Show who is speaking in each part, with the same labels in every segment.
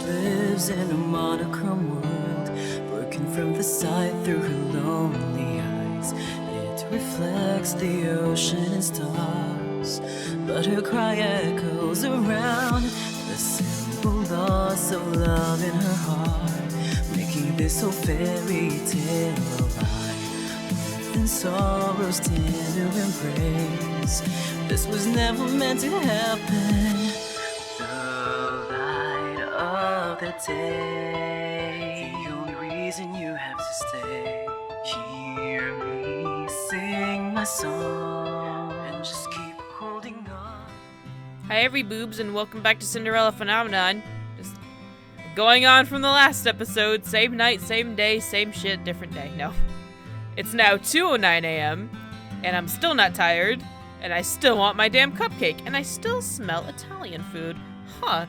Speaker 1: lives in a monochrome world, broken from the sight through her lonely eyes. It reflects the ocean and stars, but her cry echoes around the simple loss of love in her heart, making this whole fairy tale alive. Mirth and sorrow's tender embrace. This was never meant to happen. The light of the day, the only reason you have to stay. Hear me sing my song and just keep holding on.
Speaker 2: Hi every boobs and welcome back to Cinderella Phenomenon. Just going on from the last episode. Same night, same day, same shit, different day. No. It's now 2:09 a.m. and I'm still not tired. And I still want my damn cupcake. And I still smell Italian food. Huh.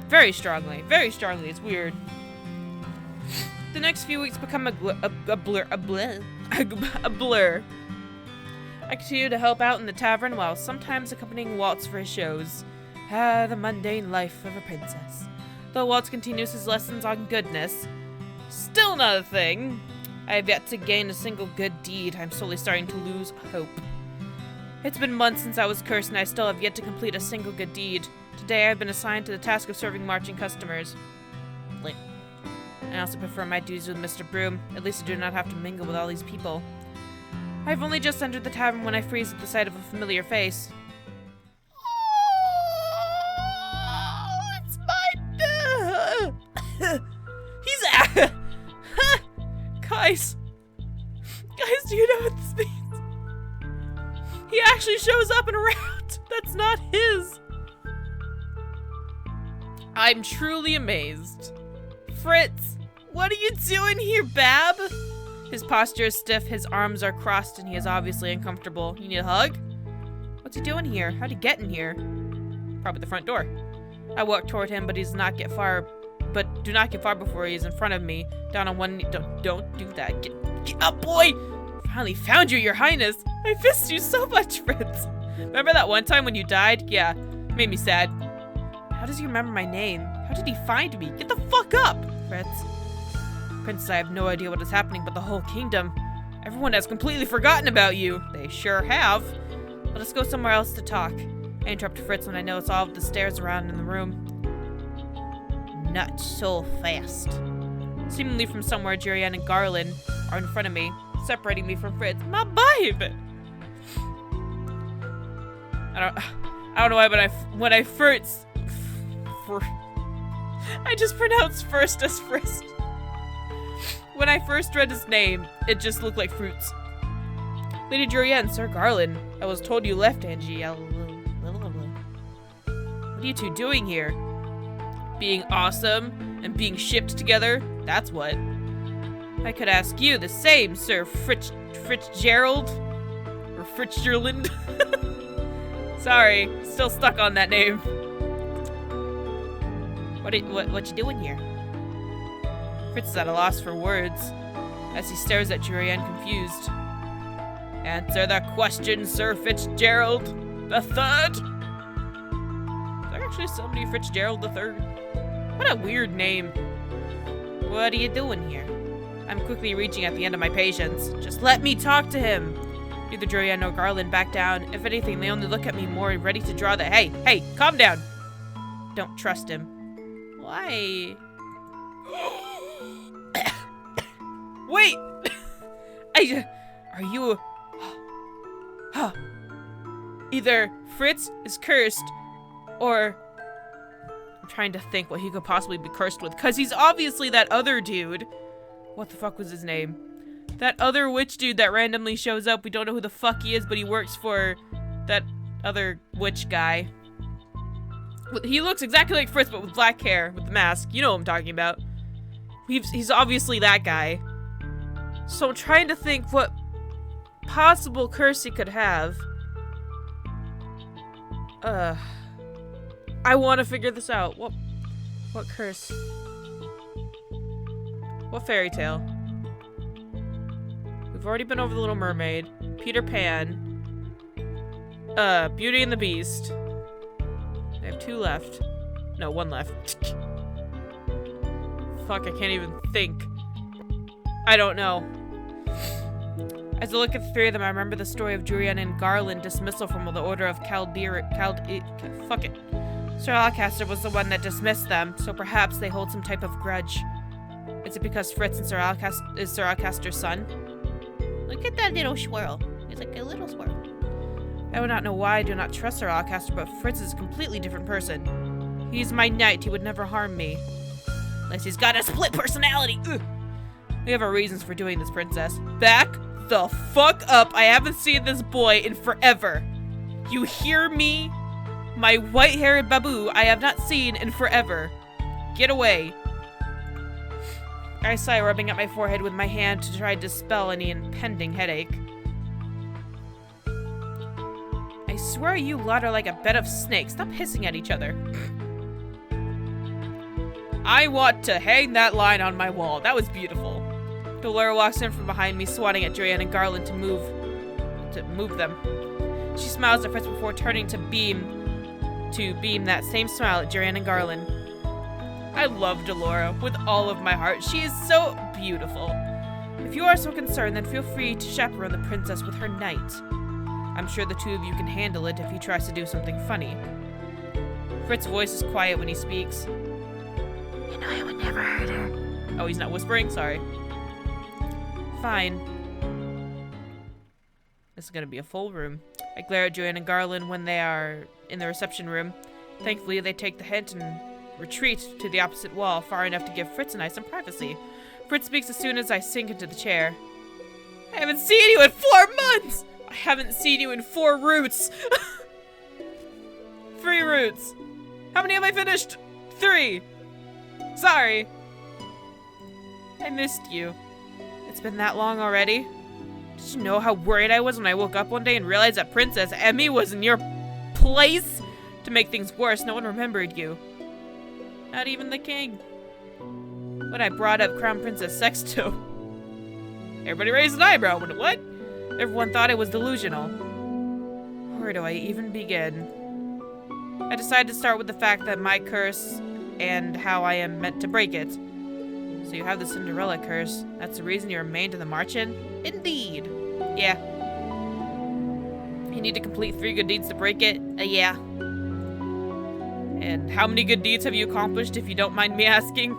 Speaker 2: Very strongly. Very strongly. It's weird. The next few weeks become a blur. I continue to help out in the tavern while sometimes accompanying Waltz for his shows. The mundane life of a princess. Though Waltz continues his lessons on goodness, still not a thing. I have yet to gain a single good deed. I'm slowly starting to lose hope. It's been months since I was cursed, and I still have yet to complete a single good deed. Today, I've been assigned to the task of serving marching customers. I also prefer my duties with Mr. Broom. At least I do not have to mingle with all these people. I've only just entered the tavern when I freeze at the sight of a familiar face. Oh, it's my dad! He's Guys, do you know what this means? He actually shows up in a route that's not his. I'm truly amazed. Fritz, what are you doing here, Bab? His posture is stiff, his arms are crossed, and he is obviously uncomfortable. You need a hug? What's he doing here? How'd he get in here? Probably the front door. I walk toward him, but do not get far before he is in front of me. Down on one knee. Don't do that. Get up, boy! Finally found you, Your Highness. I missed you so much, Fritz. Remember that one time when you died? Yeah, made me sad. How does he remember my name? How did he find me? Get the fuck up, Fritz. Princess, I have no idea what is happening, but the whole kingdom. Everyone has completely forgotten about you. They sure have. Let us go somewhere else to talk. I interrupt Fritz when I notice all of the stairs around in the room. Not so fast. Seemingly from somewhere, Jurian and Garland are in front of me, separating me from Fritz. My babe! I don't know why, but when I first... I just pronounced first as Fritz. When I first read his name, it just looked like fruits. Lady Jurian, Sir Garland, I was told you left, Angie. What are you two doing here? Being awesome and being shipped together? That's what. I could ask you the same, Sir Fitzgerald? Or Fitzgerland? Sorry, still stuck on that name. What you doing here? Fritz is at a loss for words, as he stares at Jurian confused. Answer the question, Sir Fitzgerald the Third. Is there actually somebody Fitzgerald the Third? What a weird name. What are you doing here? I'm quickly reaching at the end of my patience. Just let me talk to him. Neither Jurian nor Garland back down. If anything, they only look at me more ready to draw the— Hey, calm down. Don't trust him. Why? Wait! Are you... Either Fritz is cursed, or... I'm trying to think what he could possibly be cursed with, because he's obviously that other dude. What the fuck was his name? That other witch dude that randomly shows up. We don't know who the fuck he is, but he works for that other witch guy. He looks exactly like Fritz, but with black hair, with the mask. You know what I'm talking about. He's obviously that guy. So I'm trying to think what possible curse he could have. I want to figure this out. What curse? What fairy tale? We've already been over the Little Mermaid, Peter Pan, Beauty and the Beast. I have 2 left. No, 1 left. Fuck, I can't even think. I don't know. As I look at the three of them, I remember the story of Julian and Garland dismissal from the Order of fuck it. Sir Alcaster was the one that dismissed them, so perhaps they hold some type of grudge. Is it because Fritz and Sir Alcaster's son? Look at that little swirl. It's like a little swirl. I would not know why I do not trust Sir Alcaster, but Fritz is a completely different person. He's my knight. He would never harm me. Unless he's got a split personality. Ugh. We have our reasons for doing this, princess. Back the fuck up. I haven't seen this boy in forever. You hear me? My white-haired babu I have not seen in forever. Get away. I sigh, rubbing at my forehead with my hand to try to dispel any impending headache. I swear you lot are like a bed of snakes. Stop hissing at each other. I want to hang that line on my wall. That was beautiful. Delora walks in from behind me, swatting at Joanne and Garland to move them. She smiles at Fritz before turning to beam that same smile at Joanne and Garland. I love Delora with all of my heart. She is so beautiful. If you are so concerned, then feel free to chaperone the princess with her knight. I'm sure the two of you can handle it if he tries to do something funny. Fritz's voice is quiet when he speaks. You know I would never hurt her. Oh, he's not whispering? Sorry. Fine. This is gonna be a full room. I glare at Joanne and Garland when they are in the reception room. Thankfully, they take the hint and retreat to the opposite wall, far enough to give Fritz and I some privacy. Fritz speaks as soon as I sink into the chair. I haven't seen you in 4 months! I haven't seen you in 4 roots! 3 roots! How many have I finished? 3! Sorry. I missed you. It's been that long already? Did you know how worried I was when I woke up one day and realized that Princess Emmy was in your place? To make things worse, no one remembered you. Not even the king. When I brought up Crown Princess Sexto, everybody raised an eyebrow. What? Everyone thought it was delusional. Where do I even begin? I decided to start with the fact that my curse and how I am meant to break it. So you have the Cinderella curse. That's the reason you remained in the Marchen? Indeed. Yeah. You need to complete 3 good deeds to break it? Yeah. And how many good deeds have you accomplished, if you don't mind me asking?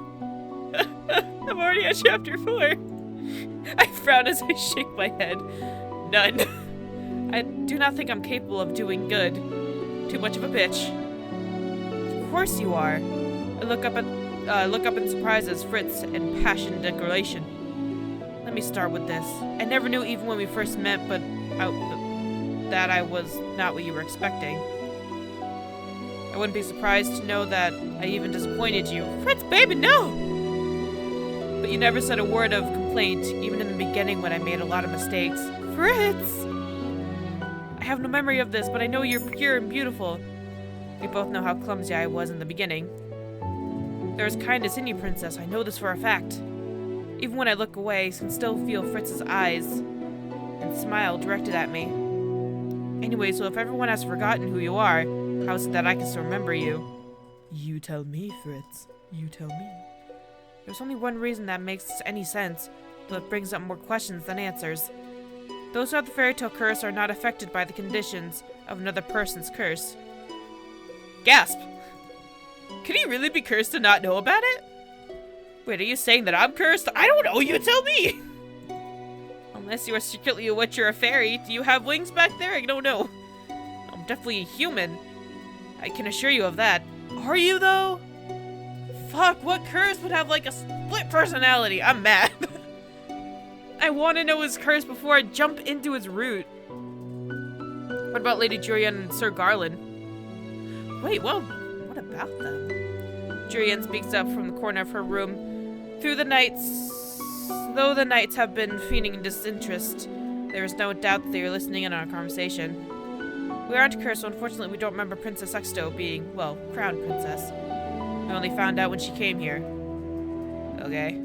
Speaker 2: I'm already at chapter 4. I frown as I shake my head. None. I do not think I'm capable of doing good. Too much of a bitch. Of course you are. I look up in surprise as Fritz and passion declaration. Let me start with this. I never knew, even when we first met, that I was not what you were expecting. I wouldn't be surprised to know that I even disappointed you. Fritz, baby, no! But you never said a word of complaint, even in the beginning when I made a lot of mistakes. Fritz! I have no memory of this, but I know you're pure and beautiful. We both know how clumsy I was in the beginning. There is kindness in you, princess. I know this for a fact. Even when I look away, I can still feel Fritz's eyes and smile directed at me. Anyway, so if everyone has forgotten who you are, how is it that I can still remember you? You tell me, Fritz. You tell me. There's only one reason that makes any sense, though it brings up more questions than answers. Those who have the fairy tale curse are not affected by the conditions of another person's curse. Gasp! Could he really be cursed and not know about it? Wait, are you saying that I'm cursed? I don't know, you tell me! Unless you are secretly a witch or a fairy, do you have wings back there? I don't know. I'm definitely a human. I can assure you of that. Are you, though? Fuck, what curse would have, like, a split personality? I'm mad. I want to know his curse before I jump into his root. What about Lady Julian and Sir Garland? Wait, well, what about them? Julian speaks up from the corner of her room. Though the knights have been feigning disinterest, there is no doubt that they are listening in on our conversation. We aren't cursed, so unfortunately we don't remember Princess Sexto being, well, crowned princess. We only found out when she came here. Okay.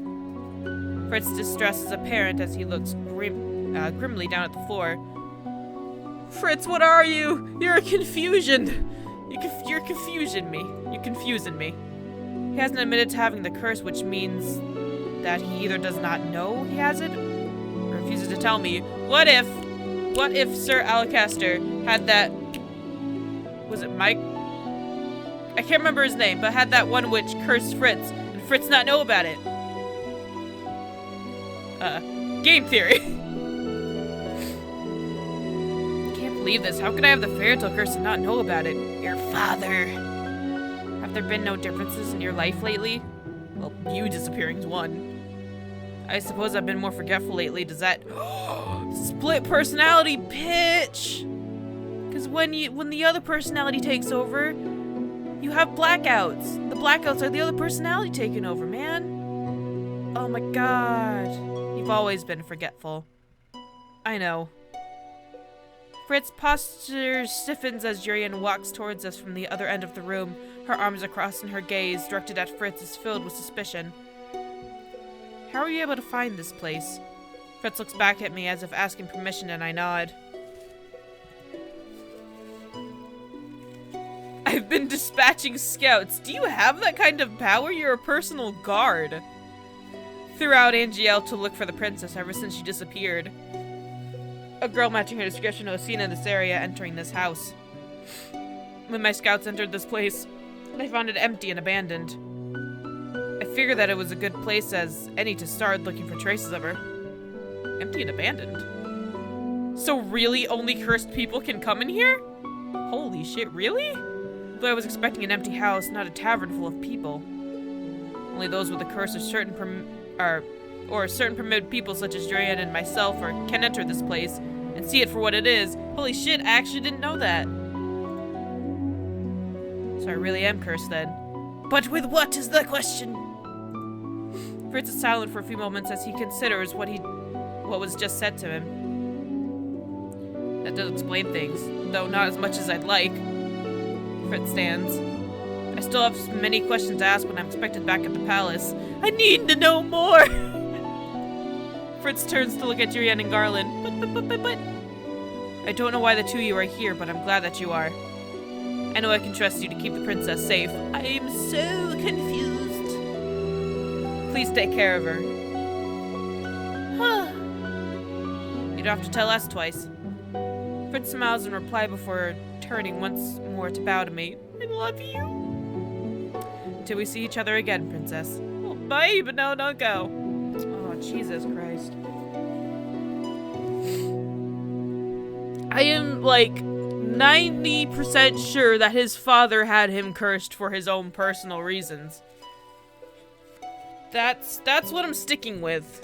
Speaker 2: Fritz's distress is apparent as he looks grimly down at the floor. Fritz, what are you? You're a confusion. You're confusing me. You're confusing me. He hasn't admitted to having the curse, which means that he either does not know he has it or refuses to tell me. What if Sir Alacaster had that, was it Mike? I can't remember his name, but had that one witch curse Fritz, and Fritz not know about it. Game theory. Can't believe this. How could I have the fairy tale curse and not know about it? Your father. Have there been no differences in your life lately? Well, you disappearing's one. I suppose I've been more forgetful lately. Does that split personality pitch? Because when the other personality takes over, you have blackouts. The blackouts are the other personality taking over, man. Oh my god. You've always been forgetful. I know. Fritz's posture stiffens as Jurian walks towards us from the other end of the room. Her arms are crossed and her gaze, directed at Fritz, is filled with suspicion. How are you able to find this place? Fritz looks back at me as if asking permission, and I nod. I've been dispatching scouts. Do you have that kind of power? You're a personal guard. Threw out Angielle to look for the princess ever since she disappeared. A girl matching her description was seen in this area entering this house. When my scouts entered this place, they found it empty and abandoned. I figured that it was a good place as any to start looking for traces of her. Empty and abandoned? So really only cursed people can come in here? Holy shit, really? Though I was expecting an empty house, not a tavern full of people. Only those with a curse or certain permitted people such as Jurian and myself can enter this place and see it for what it is. Holy shit, I actually didn't know that. So I really am cursed then. But with what is the question? Fritz is silent for a few moments as he considers what was just said to him. That does explain things, though not as much as I'd like. Fritz stands. I still have many questions to ask when I'm expected back at the palace. I need to know more! Fritz turns to look at Jurian and Garland. But. I don't know why the two of you are here, but I'm glad that you are. I know I can trust you to keep the princess safe. I am so confused. Please take care of her. You don't have to tell us twice. Fritz smiles in reply before turning once more to bow to me. I love you. Until we see each other again, princess. Oh, bye, but no, don't go. Oh, Jesus Christ. I am, like, 90% sure that his father had him cursed for his own personal reasons. That's what I'm sticking with.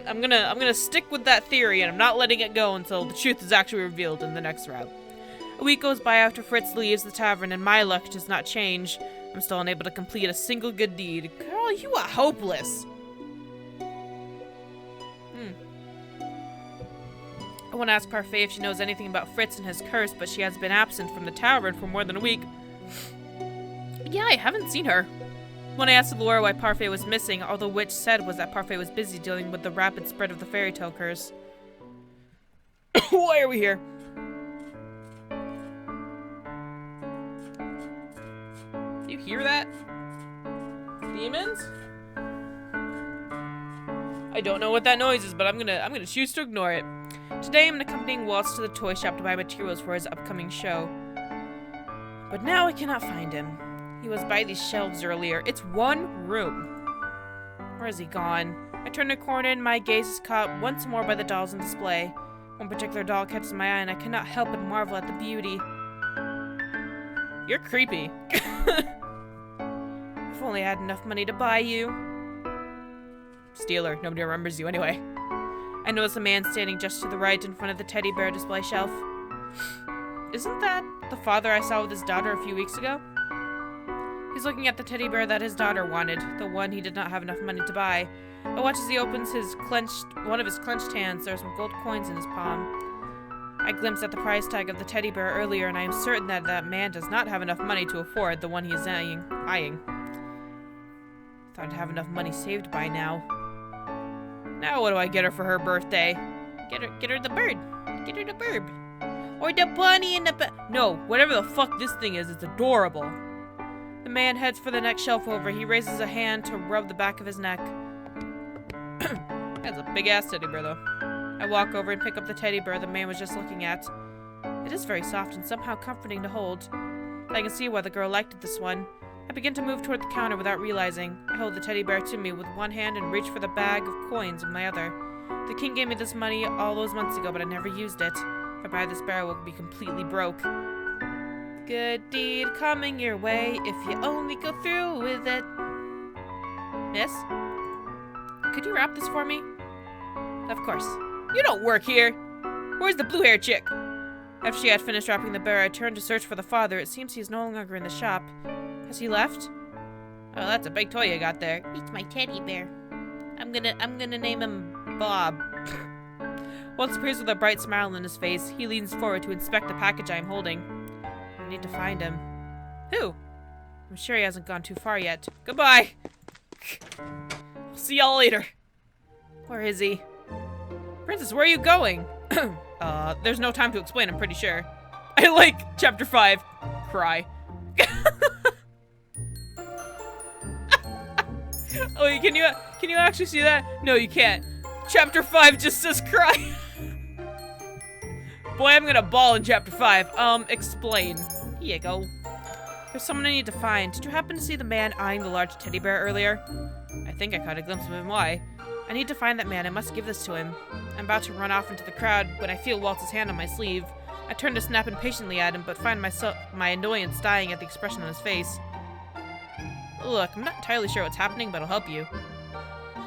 Speaker 2: I'm gonna stick with that theory, and I'm not letting it go until the truth is actually revealed in the next route. A week goes by after Fritz leaves the tavern, and my luck does not change. I'm still unable to complete a single good deed. Girl, you are hopeless. I want to ask Parfait if she knows anything about Fritz and his curse, but she has been absent from the tavern for more than a week. Yeah, I haven't seen her. When I asked Laura why Parfait was missing, all the witch said was that Parfait was busy dealing with the rapid spread of the fairy tale curse. Why are we here? Do you hear that? Demons? I don't know what that noise is, but I'm gonna choose to ignore it. Today I'm accompanying Waltz to the toy shop to buy materials for his upcoming show. But now I cannot find him. He was by these shelves earlier. It's one room. Where is he gone? I turn a corner and my gaze is caught once more by the dolls on display. One particular doll catches my eye and I cannot help but marvel at the beauty. You're creepy. If only I had enough money to buy you. Stealer. Nobody remembers you anyway. I notice a man standing just to the right in front of the teddy bear display shelf. Isn't that the father I saw with his daughter a few weeks ago? He's looking at the teddy bear that his daughter wanted, the one he did not have enough money to buy. I watch as he opens one of his clenched hands. There are some gold coins in his palm. I glimpsed at the price tag of the teddy bear earlier, and I am certain that that man does not have enough money to afford the one he is eyeing. Thought I'd have enough money saved by now. Now what do I get her for her birthday? Get her the bird. Get her the bird. Or the bunny in the no, whatever the fuck this thing is, it's adorable. The man heads for the next shelf over. He raises a hand to rub the back of his neck. That's a big-ass teddy bear, though. I walk over and pick up the teddy bear the man was just looking at. It is very soft and somehow comforting to hold. I can see why the girl liked this one. I begin to move toward the counter without realizing. I hold the teddy bear to me with one hand and reach for the bag of coins with my other. The king gave me this money all those months ago, but I never used it. If I buy this bear, I will be completely broke. Good deed coming your way if you only go through with it. Miss? Could you wrap this for me? Of course. You don't work here! Where's the blue-haired chick? After she had finished wrapping the bear, I turned to search for the father. It seems he's no longer in the shop. Has he left? Oh, that's a big toy you got there. It's my teddy bear. I'm gonna name him Bob. Waltz appears with a bright smile on his face. He leans forward to inspect the package I am holding. I need to find him. Who? I'm sure he hasn't gone too far yet. Goodbye! I'll see y'all later. Where is he? Princess, where are you going? There's no time to explain, I'm pretty sure. I like chapter 5. Cry. Oh, wait, can you actually see that? No, you can't. Chapter 5 just says cry. Boy, I'm gonna bawl in chapter 5. Explain. Here you go. There's someone I need to find. Did you happen to see the man eyeing the large teddy bear earlier? I think I caught a glimpse of him. Why? I need to find that man. I must give this to him. I'm about to run off into the crowd when I feel Waltz's hand on my sleeve. I turn to snap impatiently at him, but find my annoyance dying at the expression on his face. Look, I'm not entirely sure what's happening, but I'll help you.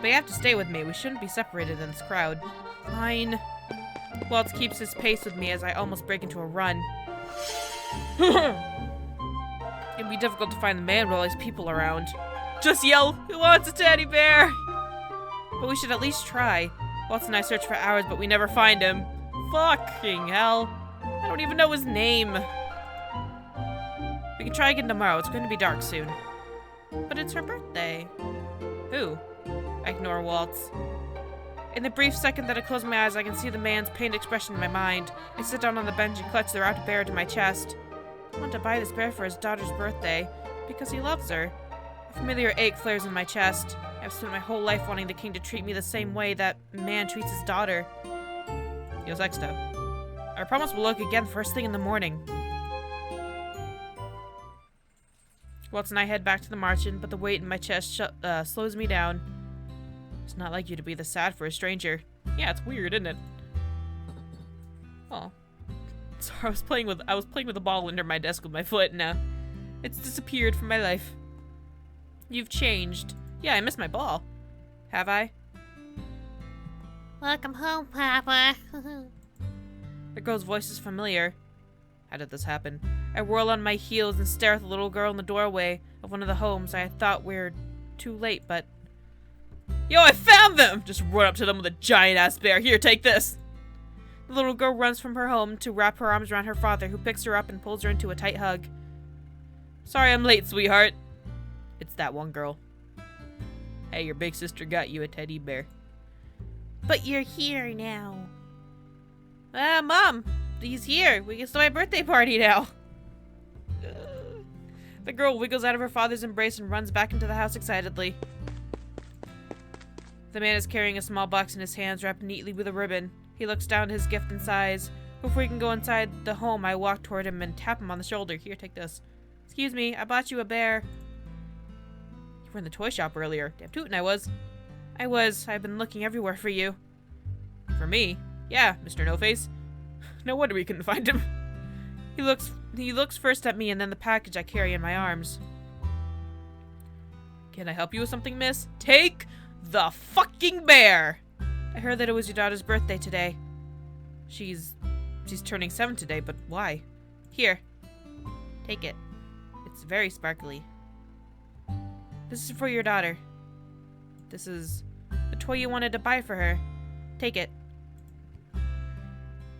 Speaker 2: But you have to stay with me. We shouldn't be separated in this crowd. Fine. Waltz keeps his pace with me as I almost break into a run. It'd be difficult to find the man with all these people around. Just yell, "Who wants a teddy bear?" But we should at least try. Waltz and I search for hours, but we never find him. Fucking hell. I don't even know his name. We can try again tomorrow. It's going to be dark soon. But it's her birthday. Who? I ignore Waltz. In the brief second that I close my eyes, I can see the man's pained expression in my mind. I sit down on the bench and clutch the wrapped bear to my chest. I want to buy this bear for his daughter's birthday, because he loves her. A familiar ache flares in my chest. I've spent my whole life wanting the king to treat me the same way that man treats his daughter. Yo, Sexto. I promise we'll look again first thing in the morning. Waltz and I head back to the marchand, but the weight in my chest slows me down. It's not like you to be this sad for a stranger. Yeah, it's weird, isn't it? Oh. Sorry, I was playing with a ball under my desk with my foot, and it's disappeared from my life. You've changed. Yeah, I missed my ball. Have I?
Speaker 3: Welcome home, Papa.
Speaker 2: The girl's voice is familiar. How did this happen? I whirl on my heels and stare at the little girl in the doorway of one of the homes. I thought we were too late, but... Yo, I found them! Just run up to them with a giant-ass bear. Here, take this! The little girl runs from her home to wrap her arms around her father, who picks her up and pulls her into a tight hug. Sorry I'm late, sweetheart. It's that one girl. Hey, your big sister got you a teddy bear.
Speaker 3: But you're here now.
Speaker 2: Mom! He's here. We can start my birthday party now. The girl wiggles out of her father's embrace and runs back into the house excitedly. The man is carrying a small box in his hands wrapped neatly with a ribbon. He looks down at his gift and sighs. Before he can go inside the home, I walk toward him and tap him on the shoulder. Here, take this. Excuse me, I bought you a bear. You were in the toy shop earlier. Damn tootin' I was. I've been looking everywhere for you. For me? Yeah, Mr. No-Face. No wonder we couldn't find him. He looks first at me and then the package I carry in my arms. Can I help you with something, miss? Take the fucking bear! I heard that it was your daughter's birthday today. She's turning 7 today, but why? Here. Take it. It's very sparkly. This is for your daughter. This is the toy you wanted to buy for her. Take it.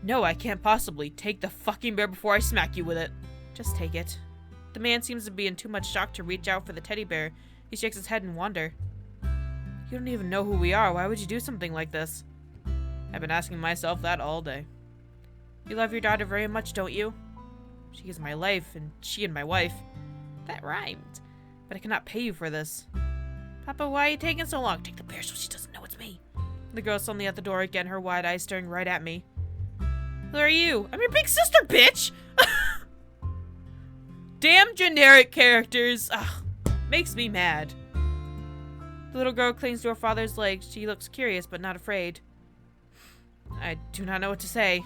Speaker 2: No, I can't possibly. Take the fucking bear before I smack you with it. Just take it. The man seems to be in too much shock to reach out for the teddy bear. He shakes his head in wonder. You don't even know who we are. Why would you do something like this? I've been asking myself that all day. You love your daughter very much, don't you? She is my life, and she and my wife. That rhymed. But I cannot pay you for this. Papa, why are you taking so long? Take the bear so she doesn't know it's me. The girl suddenly at the door again, her wide eyes staring right at me. Who are you? I'm your big sister, bitch! Damn generic characters. Ugh, makes me mad. The little girl clings to her father's legs. She looks curious but not afraid. I do not know what to say.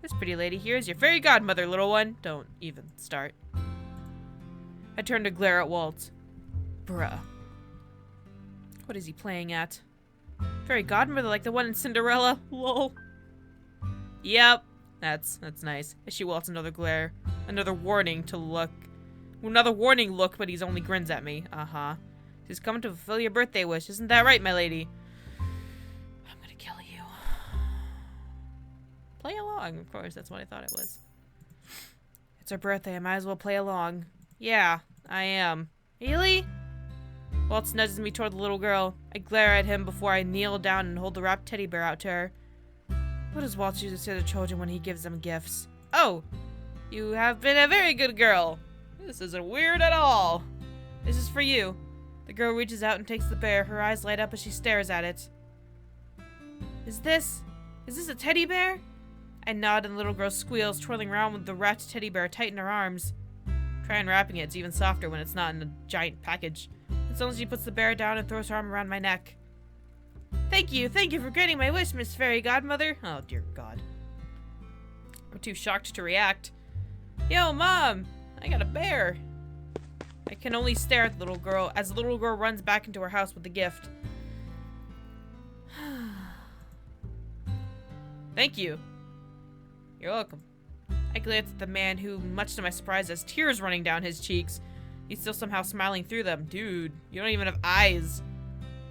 Speaker 2: This pretty lady here is your fairy godmother, little one. Don't even start. I turn to glare at Waltz. Bruh. What is he playing at? Fairy godmother like the one in Cinderella? Lol. Yep. That's nice. As she waltz another glare. Another warning to look. Another warning look, but he's only grins at me. Uh-huh. He's coming to fulfill your birthday wish. Isn't that right, my lady? I'm gonna kill you. Play along, of course. That's what I thought it was. It's her birthday. I might as well play along. Yeah, I am. Really? Waltz nudges me toward the little girl. I glare at him before I kneel down and hold the wrapped teddy bear out to her. What does Waltz usually say to children when he gives them gifts? Oh, you have been a very good girl. This isn't weird at all. This is for you. The girl reaches out and takes the bear. Her eyes light up as she stares at it. Is this a teddy bear? I nod and the little girl squeals, twirling around with the wrapped teddy bear tight in her arms. Try unwrapping it. It's even softer when it's not in a giant package. And suddenly she puts the bear down and throws her arm around my neck. Thank you for granting my wish, Miss Fairy Godmother. Oh, dear God. I'm too shocked to react. Yo, Mom! I got a bear. I can only stare at the little girl as the little girl runs back into her house with the gift. Thank you. You're welcome. I glanced at the man who, much to my surprise, has tears running down his cheeks. He's still somehow smiling through them. Dude, you don't even have eyes.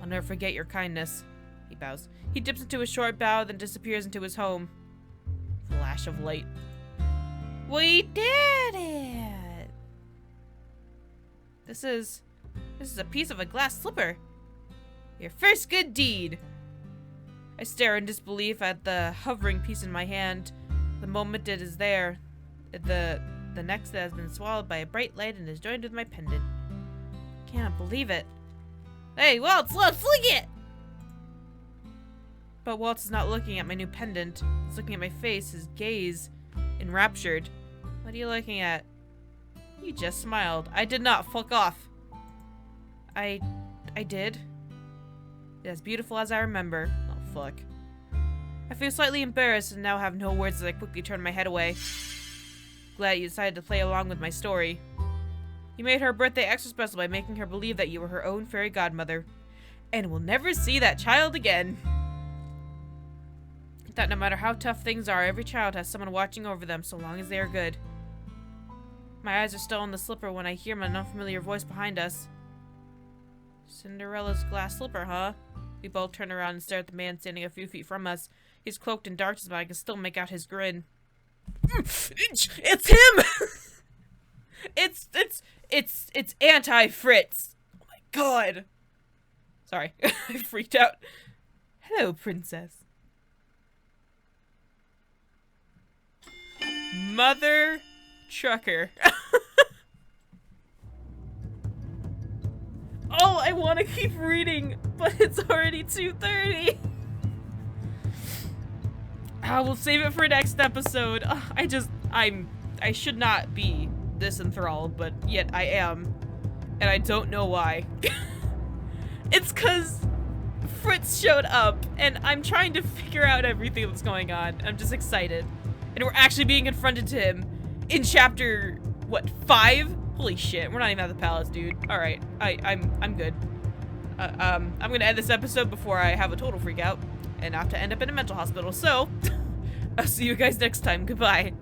Speaker 2: I'll never forget your kindness. He bows. He dips into a short bow, then disappears into his home. Flash of light. We did it! This is a piece of a glass slipper. Your first good deed. I stare in disbelief at the hovering piece in my hand. The moment it is there, the next it has been swallowed by a bright light and is joined with my pendant. Can't believe it. Hey, Waltz, look, flick it! But Waltz is not looking at my new pendant. He's looking at my face, his gaze enraptured. What are you looking at? You just smiled. I did not. Fuck off. I did. It's as beautiful as I remember. Oh, fuck. I feel slightly embarrassed and now have no words as I quickly turn my head away. Glad you decided to play along with my story. You made her birthday extra special by making her believe that you were her own fairy godmother. And we'll never see that child again. That no matter how tough things are, every child has someone watching over them so long as they are good. My eyes are still on the slipper when I hear an unfamiliar voice behind us. Cinderella's glass slipper, huh? We both turn around and stare at the man standing a few feet from us. He's cloaked in darkness, but I can still make out his grin. It's him! It's anti-Fritz. Oh my god. Sorry, I freaked out. Hello, princess. Mother trucker. Oh, I want to keep reading, but it's already 2:30. We'll save it for next episode. I should not be this enthralled, but yet I am. And I don't know why. It's cause Fritz showed up and I'm trying to figure out everything that's going on. I'm just excited. And we're actually being confronted to him in chapter, what, 5? Holy shit, we're not even at the palace, dude. Alright, I'm good. I'm gonna end this episode before I have a total freak out and have to end up in a mental hospital. So, I'll see you guys next time. Goodbye.